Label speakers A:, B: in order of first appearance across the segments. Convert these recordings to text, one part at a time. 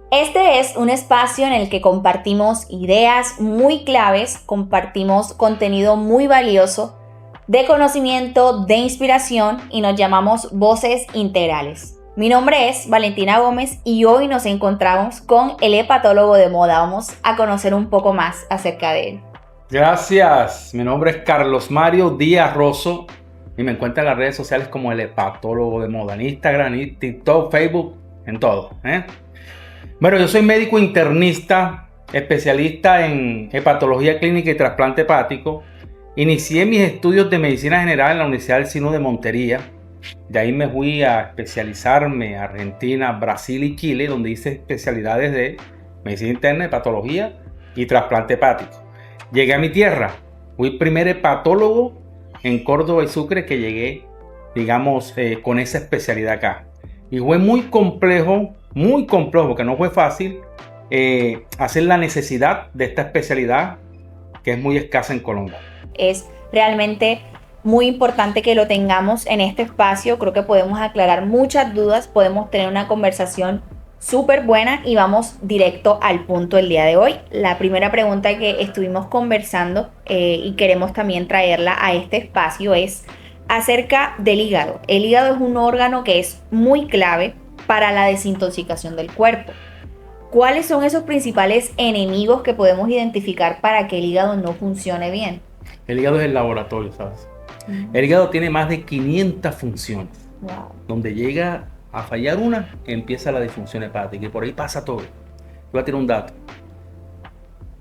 A: Este es un espacio en el que compartimos ideas muy claves, compartimos contenido muy valioso de conocimiento, de inspiración y nos llamamos Voces Integrales. Mi nombre es Valentina Gómez y hoy nos encontramos con el hepatólogo de moda. Vamos a conocer un poco más acerca de él.
B: Gracias, mi nombre es Carlos Mario Díaz Rosso y me encuentro en las redes sociales como el hepatólogo de moda, en Instagram, en TikTok, Facebook, en todo. Bueno, yo soy médico internista, especialista en hepatología clínica y trasplante hepático. Inicié mis estudios de medicina general en la Universidad del Sino de Montería. De ahí me fui a especializarme a Argentina, Brasil y Chile, donde hice especialidades de medicina interna, hepatología y trasplante hepático. Llegué a mi tierra, fui primer hepatólogo en Córdoba y Sucre que llegué, digamos, con esa especialidad acá. Y fue muy complejo, porque no fue fácil hacer la necesidad de esta especialidad que es muy escasa en Colombia.
A: Es realmente muy importante que lo tengamos en este espacio. Creo que podemos aclarar muchas dudas, podemos tener una conversación súper buena y vamos directo al punto el día de hoy. La primera pregunta que estuvimos conversando y queremos también traerla a este espacio es acerca del hígado. El hígado es un órgano que es muy clave para la desintoxicación del cuerpo. ¿Cuáles son esos principales enemigos que podemos identificar para que el hígado no funcione bien?
B: El hígado es el laboratorio, ¿sabes? El hígado tiene más de 500 funciones.
A: Wow.
B: Donde llega a fallar una, empieza la disfunción hepática y por ahí pasa todo. Voy a tirar un dato.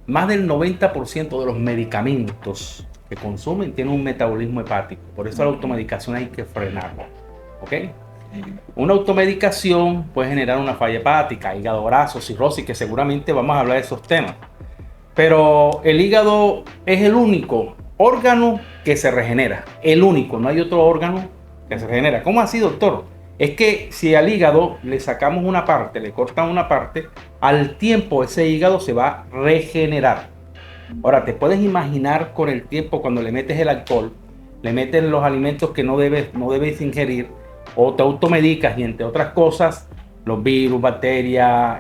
B: Más del 90% de los medicamentos que consumen tienen un metabolismo hepático. Por eso la automedicación hay que frenarla. ¿Ok? Una automedicación puede generar una falla hepática, hígado graso, cirrosis, que seguramente vamos a hablar de esos temas. Pero el hígado es el único órgano que se regenera. El único, no hay otro órgano que se regenera. ¿Cómo así, doctor? Es que si al hígado le sacamos una parte, le cortan una parte, al tiempo ese hígado se va a regenerar. Ahora, te puedes imaginar con el tiempo cuando le metes el alcohol, le metes los alimentos que no debes ingerir, o te automedicas y entre otras cosas, los virus, bacterias,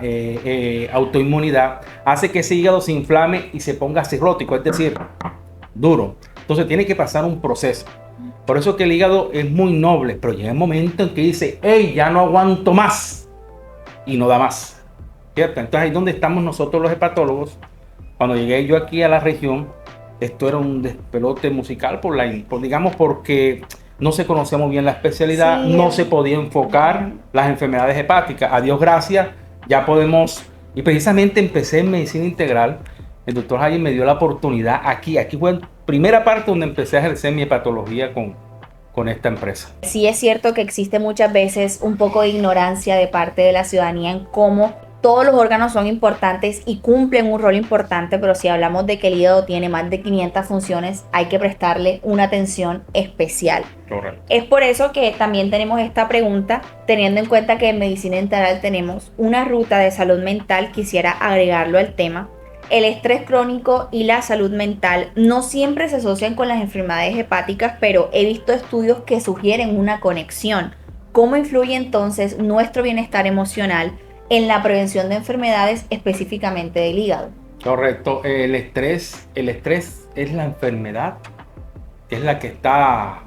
B: autoinmunidad, hace que ese hígado se inflame y se ponga cirrótico, es decir, duro. Entonces tiene que pasar un proceso. Por eso que el hígado es muy noble, pero llega un momento en que dice, hey, ya no aguanto más, y no da más, ¿cierto? Entonces ahí es donde estamos nosotros los hepatólogos. Cuando llegué yo aquí a la región, esto era un despelote musical digamos porque no se conocía muy bien la especialidad, sí, no se podía enfocar las enfermedades hepáticas. A Dios gracias, ya podemos, y precisamente empecé en medicina integral. El doctor Jaime me dio la oportunidad aquí fue la primera parte donde empecé a ejercer mi hepatología con esta empresa.
A: Sí es cierto que existe muchas veces un poco de ignorancia de parte de la ciudadanía en cómo todos los órganos son importantes y cumplen un rol importante, pero si hablamos de que el hígado tiene más de 500 funciones, hay que prestarle una atención especial.
B: Correcto.
A: Es por eso que también tenemos esta pregunta, teniendo en cuenta que en medicina integral tenemos una ruta de salud mental, quisiera agregarlo al tema. El estrés crónico y la salud mental no siempre se asocian con las enfermedades hepáticas, pero he visto estudios que sugieren una conexión. ¿Cómo influye entonces nuestro bienestar emocional en la prevención de enfermedades, específicamente del hígado?
B: Correcto. El estrés es la enfermedad que es la que está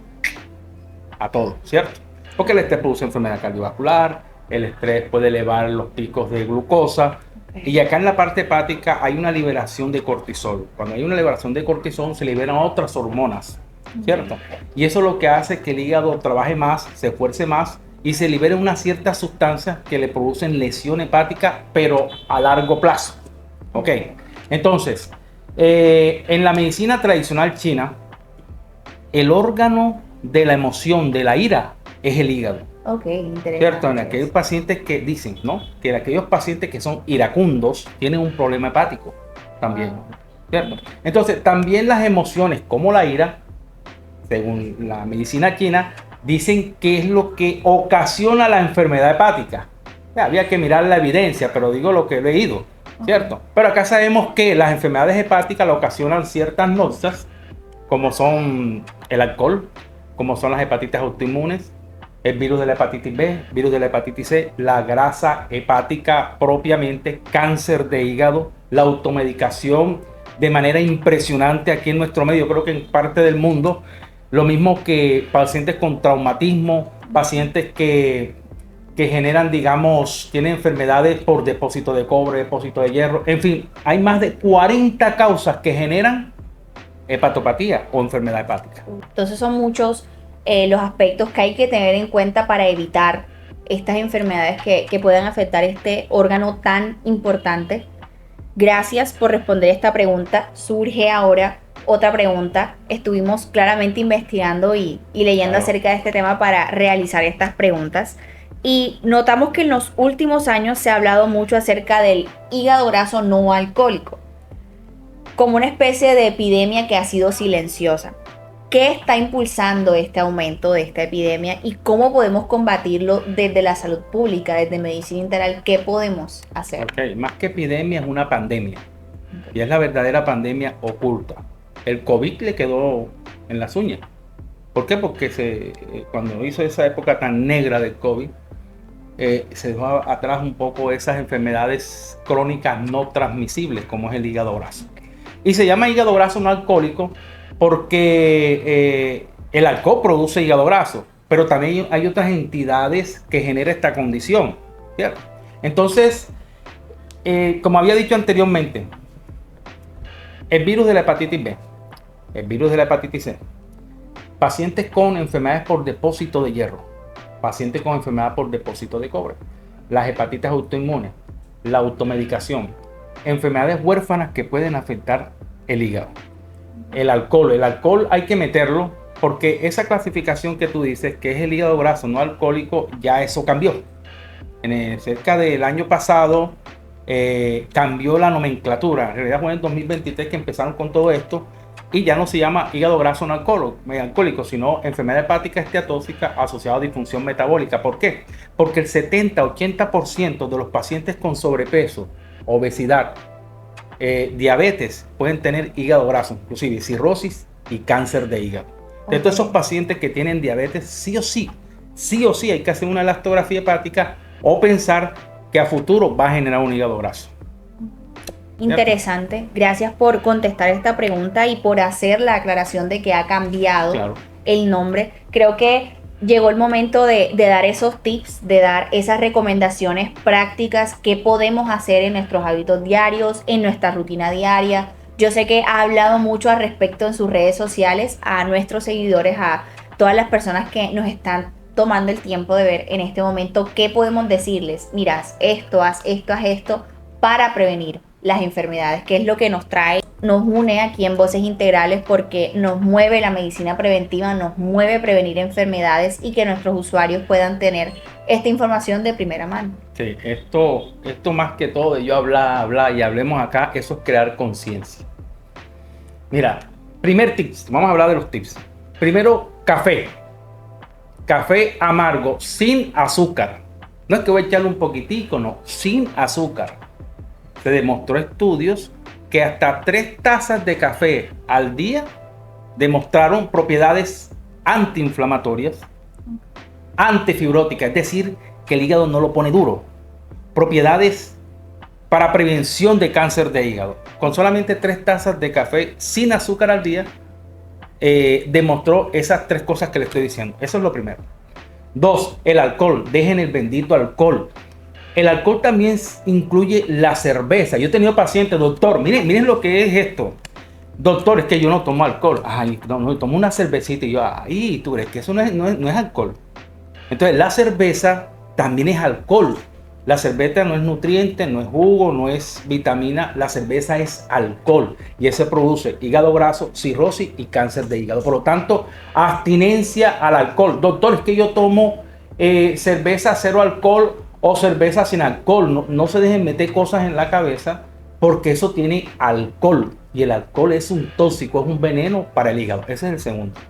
B: a todo, ¿cierto? Porque el estrés produce enfermedad cardiovascular, el estrés puede elevar los picos de glucosa. Y acá en la parte hepática hay una liberación de cortisol. Cuando hay una liberación de cortisol se liberan otras hormonas, ¿cierto? Y eso es lo que hace que el hígado trabaje más, se esfuerce más y se libere una cierta sustancia que le producen lesión hepática, pero a largo plazo. ¿Ok? Entonces, en la medicina tradicional china, el órgano de la emoción, de la ira, es el hígado.
A: Ok, interesante.
B: Cierto, en aquellos pacientes que dicen, ¿no? Que aquellos pacientes que son iracundos tienen un problema hepático también, ¿cierto? Entonces, también las emociones como la ira, según la medicina china, dicen que es lo que ocasiona la enfermedad hepática. Había que mirar la evidencia, pero digo lo que he leído, ¿cierto? Pero acá sabemos que las enfermedades hepáticas le ocasionan ciertas náuseas, como son el alcohol, como son las hepatitis autoinmunes, el virus de la hepatitis B, virus de la hepatitis C, la grasa hepática propiamente, cáncer de hígado, la automedicación de manera impresionante aquí en nuestro medio, creo que en parte del mundo, lo mismo que pacientes con traumatismo, pacientes que generan, digamos, tienen enfermedades por depósito de cobre, depósito de hierro, en fin, hay más de 40 causas que generan hepatopatía o enfermedad hepática.
A: Entonces son muchos los aspectos que hay que tener en cuenta para evitar estas enfermedades que puedan afectar este órgano tan importante. Gracias por responder esta pregunta. Surge ahora otra pregunta. Estuvimos claramente investigando y leyendo acerca de este tema para realizar estas preguntas. Y notamos que en los últimos años se ha hablado mucho acerca del hígado graso no alcohólico, como una especie de epidemia que ha sido silenciosa. ¿Qué está impulsando este aumento de esta epidemia y cómo podemos combatirlo desde la salud pública, desde medicina integral? ¿Qué podemos hacer?
B: Okay. Más que epidemia, es una pandemia. Y es la verdadera pandemia oculta. El COVID le quedó en las uñas. ¿Por qué? Porque cuando hizo esa época tan negra del COVID, se dejó atrás un poco esas enfermedades crónicas no transmisibles, como es el hígado graso. Y se llama hígado graso no alcohólico porque el alcohol produce hígado graso, pero también hay otras entidades que generan esta condición, ¿cierto? Entonces, como había dicho anteriormente, el virus de la hepatitis B, el virus de la hepatitis C, pacientes con enfermedades por depósito de hierro, pacientes con enfermedad por depósito de cobre, las hepatitis autoinmunes, la automedicación, enfermedades huérfanas que pueden afectar el hígado. El alcohol hay que meterlo porque esa clasificación que tú dices, que es el hígado graso no alcohólico, ya eso cambió. Cerca del año pasado cambió la nomenclatura. En realidad fue en 2023 que empezaron con todo esto y ya no se llama hígado graso no alcohólico, sino enfermedad hepática esteatóxica asociada a disfunción metabólica. ¿Por qué? Porque el 70-80% de los pacientes con sobrepeso, obesidad, diabetes pueden tener hígado graso, inclusive cirrosis y cáncer de hígado. De todos esos pacientes que tienen diabetes, sí o sí hay que hacer una elastografía hepática o pensar que a futuro va a generar un hígado graso.
A: Interesante. Gracias por contestar esta pregunta y por hacer la aclaración de que ha cambiado el nombre. Creo que llegó el momento de dar esos tips, de dar esas recomendaciones prácticas que podemos hacer en nuestros hábitos diarios, en nuestra rutina diaria. Yo sé que ha hablado mucho al respecto en sus redes sociales a nuestros seguidores, a todas las personas que nos están tomando el tiempo de ver en este momento qué podemos decirles. Mira, haz esto para prevenir las enfermedades, que es lo que nos trae, nos une aquí en Voces Integrales, porque nos mueve la medicina preventiva, nos mueve prevenir enfermedades y que nuestros usuarios puedan tener esta información de primera mano.
B: Sí, esto más que todo de yo hablar y hablemos acá, eso es crear conciencia. Mira, primer tips, vamos a hablar de los tips. Primero, café amargo, sin azúcar. No es que voy a echarle un poquitico, no, sin azúcar. Se demostró estudios que hasta 3 tazas de café al día demostraron propiedades antiinflamatorias, antifibróticas, es decir, que el hígado no lo pone duro. Propiedades para prevención de cáncer de hígado. Con solamente 3 tazas de café sin azúcar al día, demostró esas 3 cosas que le estoy diciendo. Eso es lo primero. 2, el alcohol. Dejen el bendito alcohol. El alcohol también incluye la cerveza. Yo he tenido pacientes, doctor, miren lo que es esto. Doctor, es que yo no tomo alcohol. Ay, no, tomo una cervecita. Y yo, ay, ¿tú crees que eso no es alcohol? Entonces, la cerveza también es alcohol. La cerveza no es nutriente, no es jugo, no es vitamina. La cerveza es alcohol. Y eso produce hígado graso, cirrosis y cáncer de hígado. Por lo tanto, abstinencia al alcohol. Doctor, es que yo tomo cerveza cero alcohol o cerveza sin alcohol. No se dejen meter cosas en la cabeza porque eso tiene alcohol. Y el alcohol es un tóxico, es un veneno para el hígado. Ese es el segundo,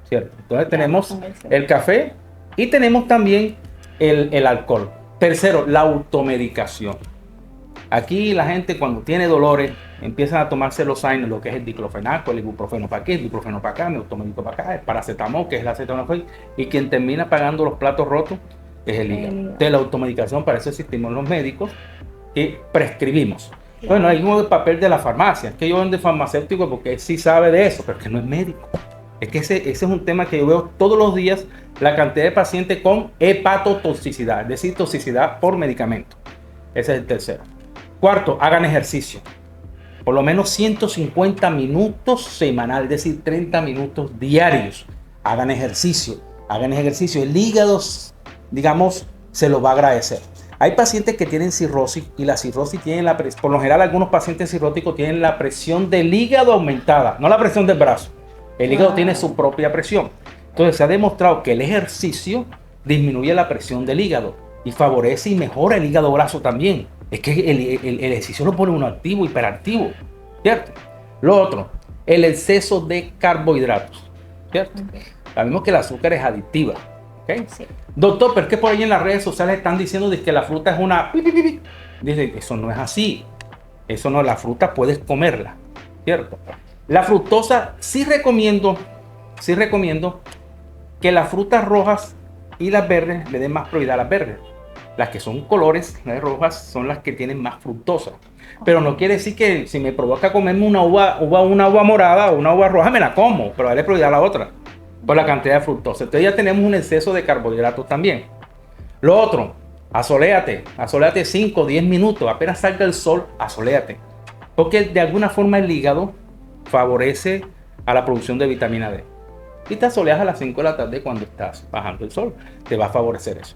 B: ¿cierto? Entonces tenemos el café y tenemos también el alcohol. Tercero, la automedicación. Aquí la gente cuando tiene dolores empiezan a tomarse los signos, lo que es el diclofenaco, el ibuprofeno para aquí, el ibuprofeno para acá, el automédico para acá, el paracetamol, que es la acetaminofén, y quien termina pagando los platos rotos es el hígado. De la automedicación, para eso existimos los médicos que prescribimos. Bueno, hay un papel de la farmacia, que yo vendo farmacéutico porque él sí sabe de eso, pero es que no es médico. Es que ese es un tema que yo veo todos los días, la cantidad de pacientes con hepatotoxicidad, es decir, toxicidad por medicamento. Ese es el tercero. Cuarto, hagan ejercicio. Por lo menos 150 minutos semanal, es decir, 30 minutos diarios. Hagan ejercicio, hagan ejercicio. El hígado, digamos, se lo va a agradecer. Hay pacientes que tienen cirrosis y la cirrosis tiene por lo general algunos pacientes cirróticos tienen la presión del hígado aumentada, no la presión del brazo. El hígado tiene su propia presión. Entonces se ha demostrado que el ejercicio disminuye la presión del hígado y favorece y mejora el hígado graso también. Es que el ejercicio lo pone uno activo, hiperactivo, ¿cierto? Lo otro, el exceso de carbohidratos, ¿cierto? Okay. Sabemos que el azúcar es adictiva, ¿ok? Sí. Doctor, pero es que por ahí en las redes sociales están diciendo que la fruta es una... Dicen que eso no es así. Eso no, la fruta puedes comerla, ¿cierto? La fructosa, sí recomiendo que las frutas rojas y las verdes le den más prioridad a las verdes. Las que son colores, las rojas, son las que tienen más fructosa. Pero no quiere decir que si me provoca comerme una uva morada o una uva roja, me la como, pero darle prioridad a la otra, por la cantidad de fructosa. Entonces ya tenemos un exceso de carbohidratos también. Lo otro, asoléate 5 o 10 minutos, apenas salga el sol, asoléate. Porque de alguna forma el hígado favorece a la producción de vitamina D. Y te asoleas a las 5 de la tarde cuando estás bajando el sol, te va a favorecer eso.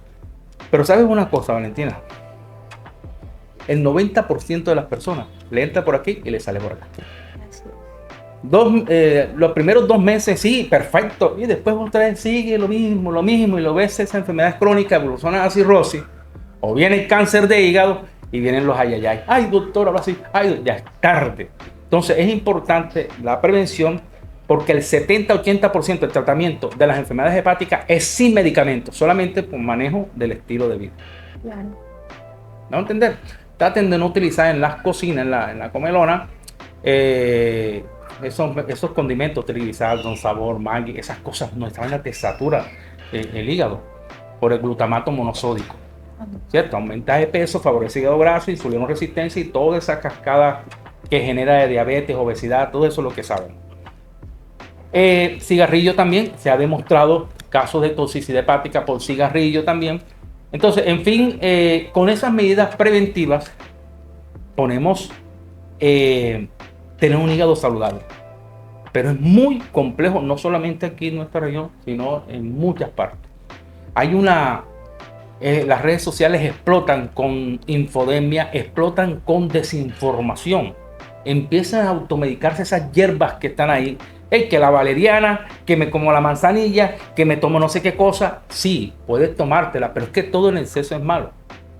B: Pero ¿sabes una cosa, Valentina? El 90% de las personas le entra por aquí y le sale por acá. Los primeros 2 meses, sí, perfecto. Y después otra vez sigue lo mismo. Y lo ves, esa enfermedad crónica evoluciona a cirrosis. O viene el cáncer de hígado y vienen los ayayay. Ay, doctor, ahora sí. Ay, ya es tarde. Entonces es importante la prevención porque el 70-80% del tratamiento de las enfermedades hepáticas es sin medicamentos, solamente por manejo del estilo de vida. Claro. ¿No entender? Traten de no utilizar en las cocinas, en la comelona, esos condimentos, triglicéridos, sabor, Maggi, esas cosas no están, te satura el hígado por el glutamato monosódico. ¿Cierto? Aumenta de peso, favorece el hígado graso, insulino resistencia y toda esa cascada que genera de diabetes, obesidad, todo eso es lo que saben. Cigarrillo también, se ha demostrado casos de toxicidad hepática por cigarrillo también. Entonces, en fin, con esas medidas preventivas ponemos tener un hígado saludable. Pero es muy complejo, no solamente aquí en nuestra región, sino en muchas partes. Las redes sociales explotan con infodemia, explotan con desinformación. Empiezan a automedicarse esas hierbas que están ahí. Que la valeriana, que me como la manzanilla, que me tomo no sé qué cosa. Sí, puedes tomártela, pero es que todo en exceso es malo.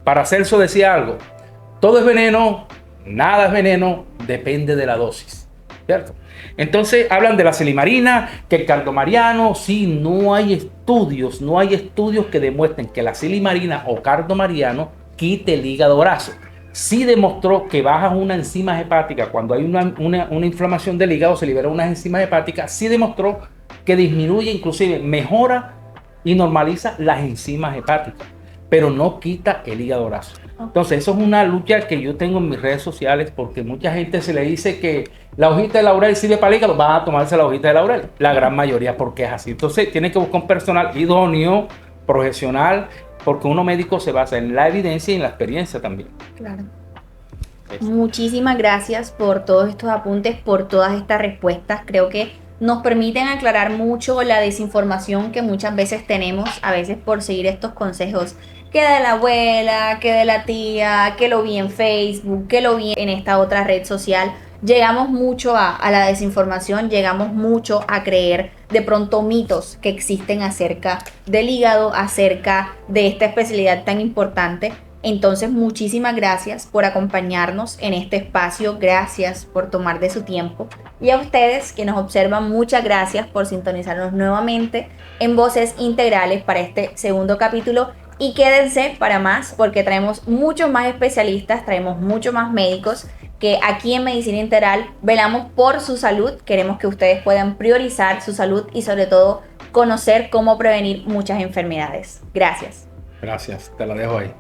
B: Paracelso decía algo: todo es veneno, nada es veneno, depende de la dosis, ¿cierto? Entonces hablan de la silimarina, que el cardomariano. Sí, no hay estudios que demuestren que la silimarina o cardomariano quite el hígado graso. Sí demostró que baja una enzima hepática. Cuando hay una inflamación del hígado, se liberan unas enzimas hepáticas. Sí demostró que disminuye, inclusive mejora y normaliza las enzimas hepáticas, pero no quita el hígado graso. Entonces, eso es una lucha que yo tengo en mis redes sociales, porque mucha gente se le dice que la hojita de laurel sirve para el hígado, van a tomarse la hojita de laurel. La gran mayoría, porque es así. Entonces, tiene que buscar un personal idóneo, profesional, porque uno médico se basa en la evidencia y en la experiencia también.
A: Claro. Eso. Muchísimas gracias por todos estos apuntes, por todas estas respuestas. Creo que nos permiten aclarar mucho la desinformación que muchas veces tenemos, a veces por seguir estos consejos, que de la abuela, que de la tía, que lo vi en Facebook, que lo vi en esta otra red social. Llegamos mucho a la desinformación, llegamos mucho a creer de pronto mitos que existen acerca del hígado, acerca de esta especialidad tan importante. Entonces, muchísimas gracias por acompañarnos en este espacio, gracias por tomar de su tiempo. Y a ustedes que nos observan, muchas gracias por sintonizarnos nuevamente en Voces Integrales para este segundo capítulo. Y quédense para más porque traemos muchos más especialistas, traemos muchos más médicos que aquí en Medicina Integral velamos por su salud. Queremos que ustedes puedan priorizar su salud y sobre todo conocer cómo prevenir muchas enfermedades. Gracias.
B: Gracias, te la dejo ahí.